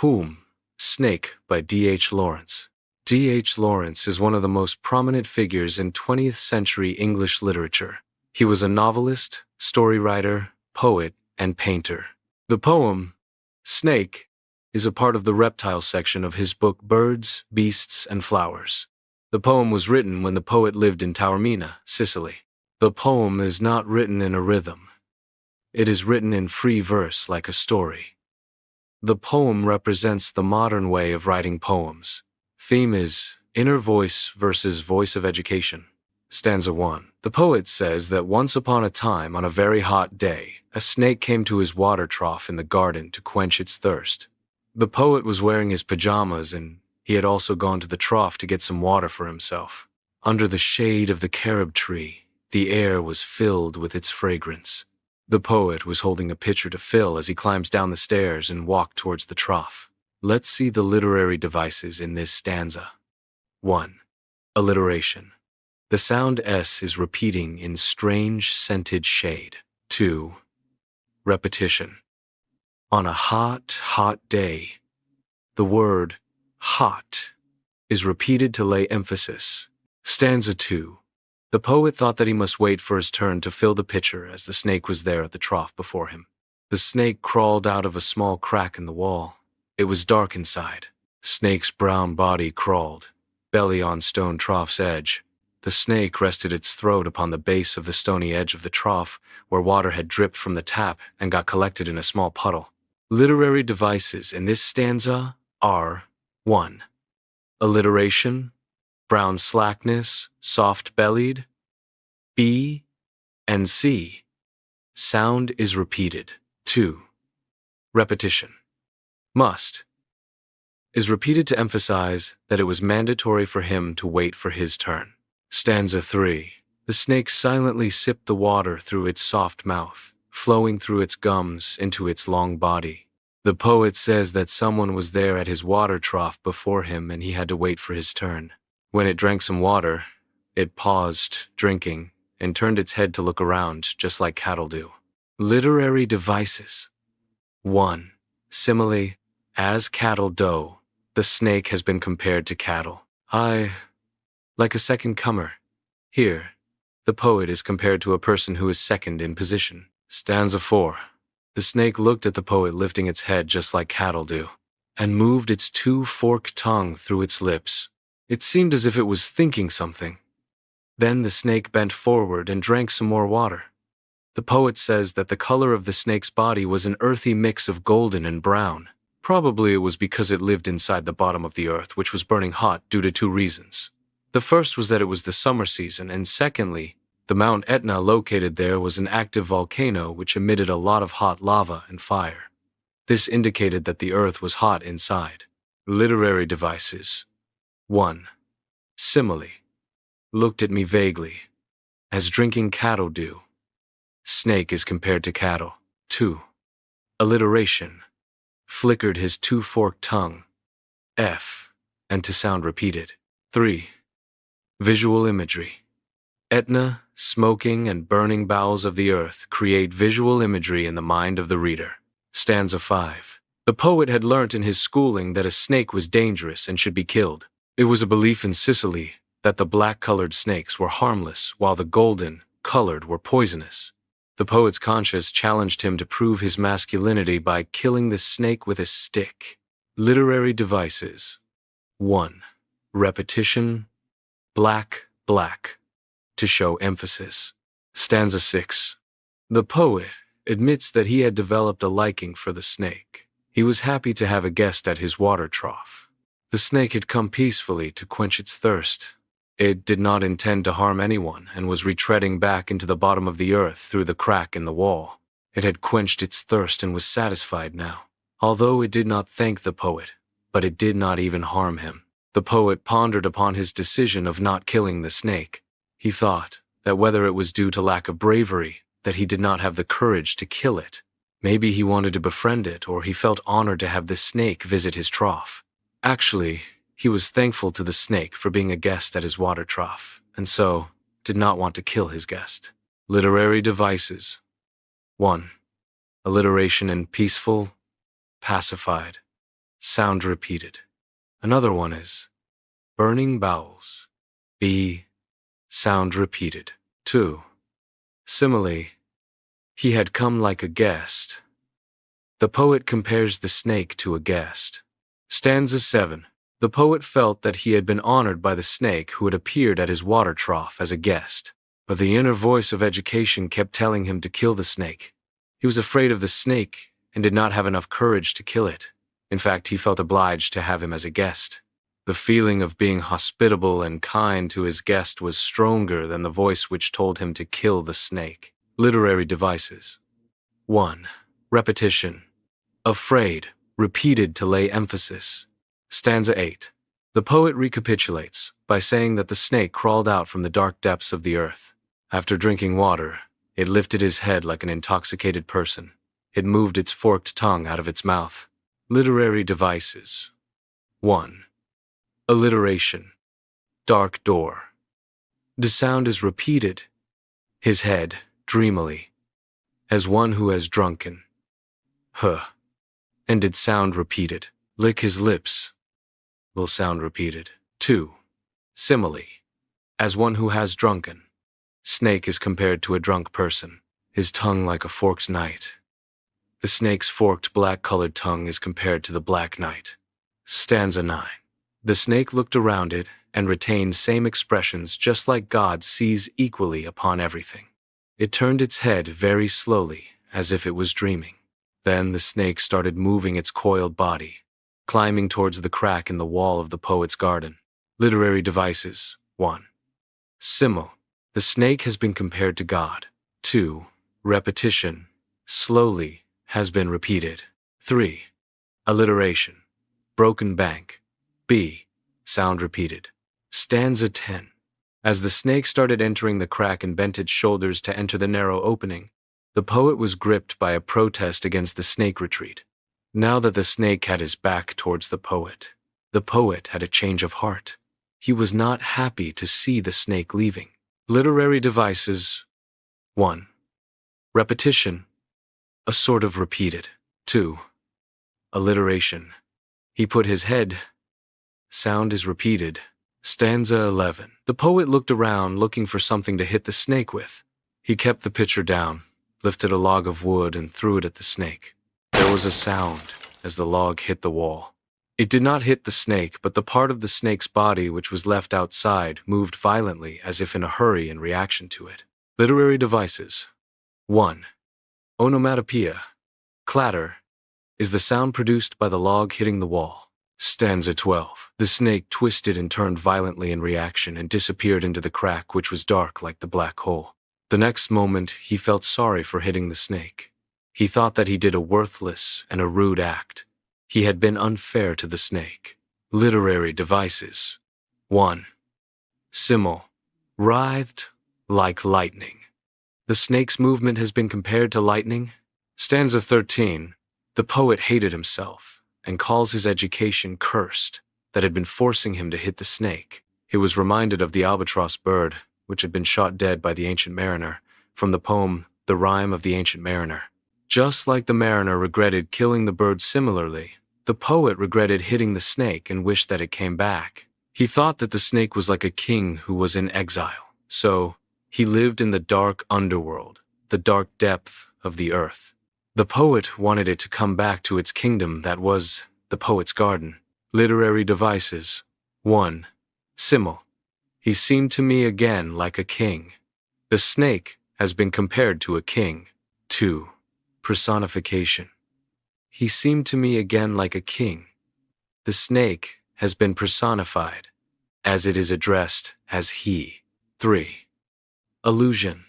Poem, Snake by D.H. Lawrence. D.H. Lawrence is one of the most prominent figures in 20th century English literature. He was a novelist, story writer, poet, and painter. The poem, Snake, is a part of the reptile section of his book Birds, Beasts, and Flowers. The poem was written when the poet lived in Taormina, Sicily. The poem is not written in a rhythm. It is written in free verse like a story. The poem represents the modern way of writing poems. Theme is inner voice versus voice of education. Stanza 1. The poet says that once upon a time, on a very hot day, a snake came to his water trough in the garden to quench its thirst. The poet was wearing his pajamas, and he had also gone to the trough to get some water for himself. Under the shade of the carob tree, the air was filled with its fragrance. The poet was holding a pitcher to fill as he climbs down the stairs and walked towards the trough. Let's see the literary devices in this stanza. 1. Alliteration. The sound S is repeating in strange scented shade. 2. Repetition. On a hot, hot day. The word hot is repeated to lay emphasis. Stanza 2. The poet thought that he must wait for his turn to fill the pitcher as the snake was there at the trough before him. The snake crawled out of a small crack in the wall. It was dark inside. Snake's brown body crawled, belly on stone trough's edge. The snake rested its throat upon the base of the stony edge of the trough, where water had dripped from the tap and got collected in a small puddle. Literary devices in this stanza are 1. Alliteration, brown slackness, soft-bellied. B and C. Sound is repeated. 2. Repetition. Must is repeated to emphasize that it was mandatory for him to wait for his turn. Stanza 3. The snake silently sipped the water through its soft mouth, flowing through its gums into its long body. The poet says that someone was there at his water trough before him and he had to wait for his turn. When it drank some water, it paused, drinking, and turned its head to look around, just like cattle do. Literary devices. 1. Simile. As cattle doe, the snake has been compared to cattle. Like a second comer. Here, the poet is compared to a person who is second in position. Stanza 4. The snake looked at the poet lifting its head just like cattle do, and moved its two-forked tongue through its lips. It seemed as if it was thinking something. Then the snake bent forward and drank some more water. The poet says that the color of the snake's body was an earthy mix of golden and brown. Probably it was because it lived inside the bottom of the earth, which was burning hot due to 2 reasons. The first was that it was the summer season, and secondly, the Mount Etna located there was an active volcano which emitted a lot of hot lava and fire. This indicated that the earth was hot inside. Literary devices. 1. Simile. Looked at me vaguely, as drinking cattle do. Snake is compared to cattle. 2. Alliteration. Flickered his two-forked tongue. F. And to sound repeated. 3. Visual imagery. Etna, smoking, and burning bowels of the earth create visual imagery in the mind of the reader. Stanza 5. The poet had learnt in his schooling that a snake was dangerous and should be killed. It was a belief in Sicily that the black-colored snakes were harmless while the golden-colored were poisonous. The poet's conscience challenged him to prove his masculinity by killing the snake with a stick. Literary devices. 1. Repetition. Black, black. To show emphasis. Stanza 6. The poet admits that he had developed a liking for the snake. He was happy to have a guest at his water trough. The snake had come peacefully to quench its thirst. It did not intend to harm anyone and was retreading back into the bottom of the earth through the crack in the wall. It had quenched its thirst and was satisfied now. Although it did not thank the poet, but it did not even harm him. The poet pondered upon his decision of not killing the snake. He thought that whether it was due to lack of bravery, that he did not have the courage to kill it. Maybe he wanted to befriend it, or he felt honored to have the snake visit his trough. Actually, he was thankful to the snake for being a guest at his water trough, and so did not want to kill his guest. Literary devices. 1. Alliteration in peaceful, pacified. sound repeated. Another one is burning bowels. B, sound repeated. 2. Simile, he had come like a guest. The poet compares the snake to a guest. Stanza 7. The poet felt that he had been honored by the snake who had appeared at his water trough as a guest, but the inner voice of education kept telling him to kill the snake. He was afraid of the snake and did not have enough courage to kill it. In fact, he felt obliged to have him as a guest. The feeling of being hospitable and kind to his guest was stronger than the voice which told him to kill the snake. Literary devices. 1. Repetition. Afraid, repeated to lay emphasis. Stanza 8. The poet recapitulates by saying that the snake crawled out from the dark depths of the earth. After drinking water, it lifted his head like an intoxicated person. It moved its forked tongue out of its mouth. Literary devices. 1. Alliteration. Dark door. The sound is repeated. His head, dreamily, as one who has drunken. And did sound repeated. Lick his lips. Will sound repeated. 2. Simile. As one who has drunken. Snake is compared to a drunk person. His tongue like a forked knight. The snake's forked black-colored tongue is compared to the black knight. Stanza 9. The snake looked around it and retained same expressions just like God sees equally upon everything. It turned its head very slowly, as if it was dreaming. Then the snake started moving its coiled body, climbing towards the crack in the wall of the poet's garden. Literary devices. 1. Simile. The snake has been compared to God. 2. Repetition. Slowly has been repeated. 3. Alliteration. Broken bank. B. Sound repeated. Stanza 10. As the snake started entering the crack and bent its shoulders to enter the narrow opening, the poet was gripped by a protest against the snake retreat. Now that the snake had his back towards the poet had a change of heart. He was not happy to see the snake leaving. Literary devices. 1. Repetition. A sort of repeated. 2. Alliteration. He put his head. Sound is repeated. Stanza 11. The poet looked around looking for something to hit the snake with. He kept the pitcher down, lifted a log of wood and threw it at the snake. There was a sound as the log hit the wall. It did not hit the snake, but the part of the snake's body which was left outside moved violently as if in a hurry in reaction to it. Literary devices. 1. Onomatopoeia. Clatter is the sound produced by the log hitting the wall. Stanza 12. The snake twisted and turned violently in reaction and disappeared into the crack which was dark like the black hole. The next moment he felt sorry for hitting the snake. He thought that he did a worthless and a rude act. He had been unfair to the snake. Literary devices. 1. Simile. Writhed like lightning. The snake's movement has been compared to lightning. Stanza 13. The poet hated himself and calls his education cursed that had been forcing him to hit the snake. He was reminded of the albatross bird, which had been shot dead by the ancient mariner, from the poem The Rime of the Ancient Mariner. Just like the mariner regretted killing the bird similarly, the poet regretted hitting the snake and wished that it came back. He thought that the snake was like a king who was in exile, so he lived in the dark underworld, the dark depth of the earth. The poet wanted it to come back to its kingdom that was the poet's garden. Literary devices. 1. Simile. He seemed to me again like a king. The snake has been compared to a king. 2. Personification. He seemed to me again like a king. The snake has been personified, as it is addressed as he. 3. Allusion.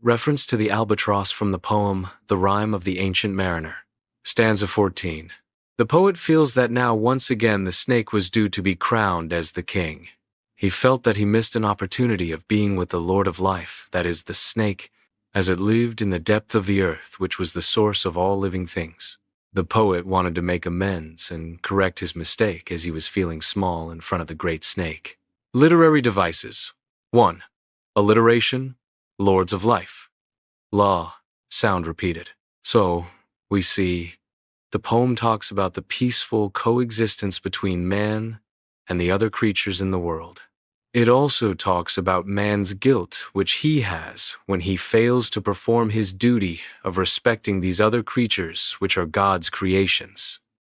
Reference to the albatross from the poem The Rime of the Ancient Mariner. Stanza 14. The poet feels that now once again the snake was due to be crowned as the king. He felt that he missed an opportunity of being with the Lord of Life, that is, the snake, as it lived in the depth of the earth, which was the source of all living things. The poet wanted to make amends and correct his mistake as he was feeling small in front of the great snake. Literary devices. 1. Alliteration. Lords of Life. Law. Sound repeated. So, we see The poem talks about the peaceful coexistence between man and the other creatures in the world. It also talks about man's guilt which he has when he fails to perform his duty of respecting these other creatures which are God's creations.